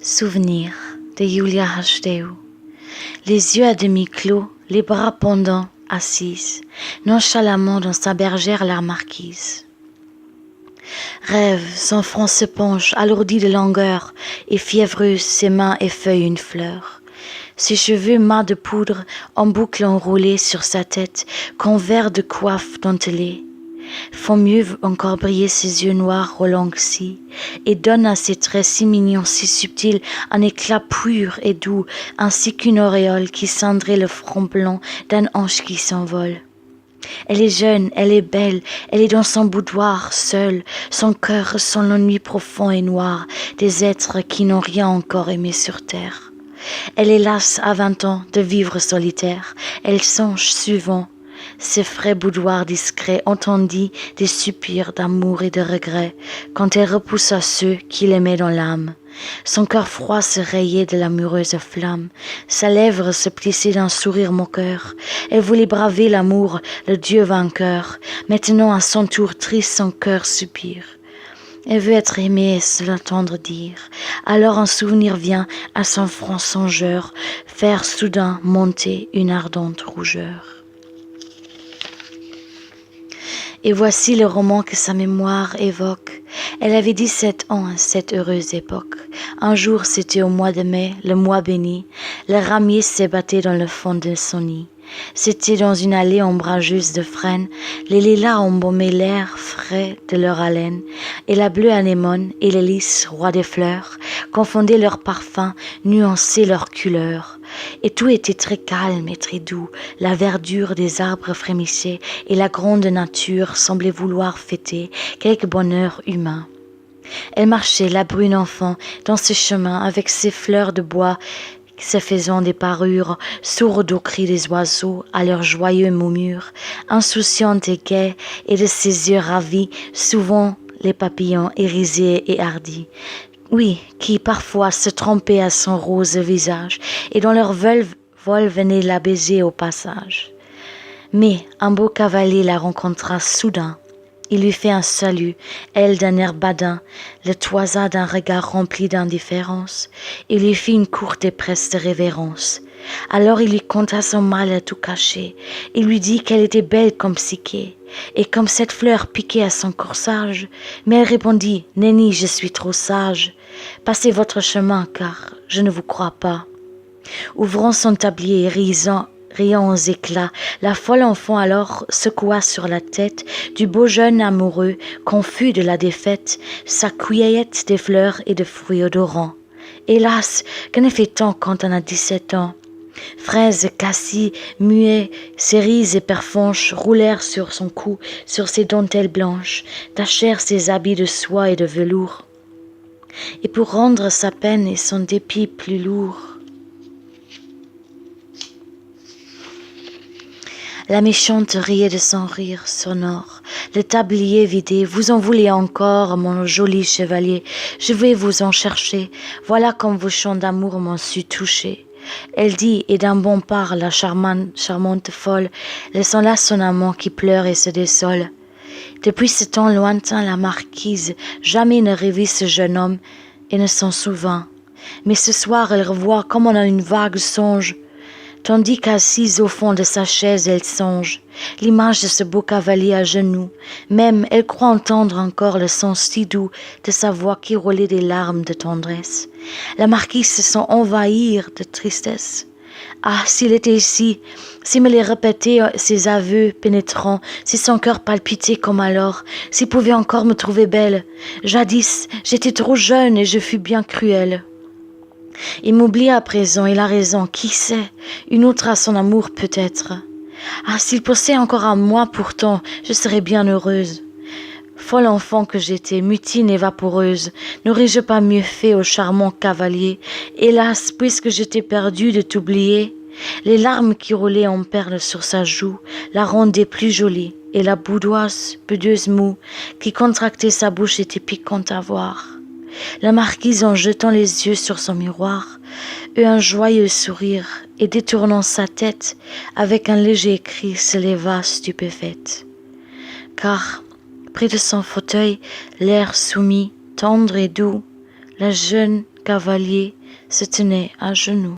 Souvenir de Julia Hachdeu. Les yeux à demi clos, les bras pendants, assise, nonchalamment dans sa bergère la marquise. Rêve, son front se penche, alourdi de langueur, et fiévreuse, ses mains effeuillent une fleur. Ses cheveux mat de poudre, en boucle enroulés sur sa tête, qu'envers de coiffe dentelée, font mieux encore briller ses yeux noirs relangis, et donnent à ses traits si mignons, si subtils, un éclat pur et doux, ainsi qu'une auréole qui cendrait le front blanc d'un ange qui s'envole. Elle est jeune, elle est belle, elle est dans son boudoir, seule, son cœur ressent l'ennui profond et noir des êtres qui n'ont rien encore aimé sur terre. Elle est lasse à 20 ans de vivre solitaire, elle songe souvent, ses frais boudoirs discrets entendit des soupirs d'amour et de regret quand elle repoussa ceux qui l'aimaient dans l'âme. Son cœur froid se rayait de l'amoureuse flamme, sa lèvre se plissait d'un sourire moqueur. Elle voulait braver l'amour, le Dieu vainqueur. Maintenant à son tour triste son cœur soupire. Elle veut être aimée et se l'entendre dire. Alors un souvenir vient à son front songeur, faire soudain monter une ardente rougeur. Et voici le roman que sa mémoire évoque. Elle avait 17 ans à cette heureuse époque. Un jour, c'était au mois de mai, le mois béni. Le ramier s'ébattait dans le fond de son nid. C'était dans une allée ombrageuse de frênes. Les lilas embaumaient l'air frais de leur haleine. Et la bleue anémone et les lys, rois des fleurs, confondaient leurs parfums, nuançaient leurs couleurs. Et tout était très calme et très doux. La verdure des arbres frémissait et la grande nature semblait vouloir fêter quelque bonheur humain. Elle marchait, la brune enfant, dans ce chemin avec ses fleurs de bois se faisant des parures, sourde aux cris des oiseaux, à leurs joyeux murmures, insouciante et gaie, et de ses yeux ravis, souvent les papillons hérissés et hardis. Oui, qui parfois se trompaient à son rose visage, et dont leur vol venait la baiser au passage. Mais un beau cavalier la rencontra soudain. Il lui fait un salut, elle d'un air badin, le toisa d'un regard rempli d'indifférence. Il lui fit une courte et preste révérence. Alors il lui conta son mal à tout cacher. Il lui dit qu'elle était belle comme Psyché, et comme cette fleur piquée à son corsage. Mais elle répondit, « Nenni, je suis trop sage. Passez votre chemin, car je ne vous crois pas. » Ouvrant son tablier, riant aux éclats, la folle enfant alors secoua sur la tête du beau jeune amoureux, confus de la défaite, sa cueillette de fleurs et de fruits odorants. Hélas, que ne fait-on quand on a 17 ans? Fraises, cassis, muets, cerises et pervenches roulèrent sur son cou, sur ses dentelles blanches, tachèrent ses habits de soie et de velours. Et pour rendre sa peine et son dépit plus lourd, la méchante riait de son rire sonore. Le tablier vidé, vous en voulez encore, mon joli chevalier, je vais vous en chercher. Voilà comme vos chants d'amour m'ont su toucher. Elle dit, et d'un bon part, la charmante folle, laissant là son amant qui pleure et se désole. Depuis ce temps lointain, la marquise jamais ne revit ce jeune homme et ne s'en souvint. Mais ce soir, elle revoit comme en une vague songe, tandis qu'assise au fond de sa chaise, elle songe l'image de ce beau cavalier à genoux. Même, elle croit entendre encore le son si doux de sa voix qui roulait des larmes de tendresse. La marquise se sent envahir de tristesse. Ah, s'il était ici, s'il me les répétait ses aveux pénétrants, si son cœur palpitait comme alors, s'il pouvait encore me trouver belle. Jadis, j'étais trop jeune et je fus bien cruelle. Il m'oublie à présent, il a raison, qui sait, une autre à son amour peut-être. Ah, s'il pensait encore à moi pourtant, je serais bien heureuse. Folle enfant que j'étais, mutine et vaporeuse, n'aurais-je pas mieux fait au charmant cavalier? Hélas, puisque j'étais perdue de t'oublier, les larmes qui roulaient en perles sur sa joue la rendaient plus jolie, et la boudoise, pudeuse moue, qui contractait sa bouche était piquante à voir. La marquise, en jetant les yeux sur son miroir, eut un joyeux sourire et détournant sa tête, avec un léger cri, se leva stupéfaite. Car, près de son fauteuil, l'air soumis, tendre et doux, Le jeune cavalier se tenait à genoux.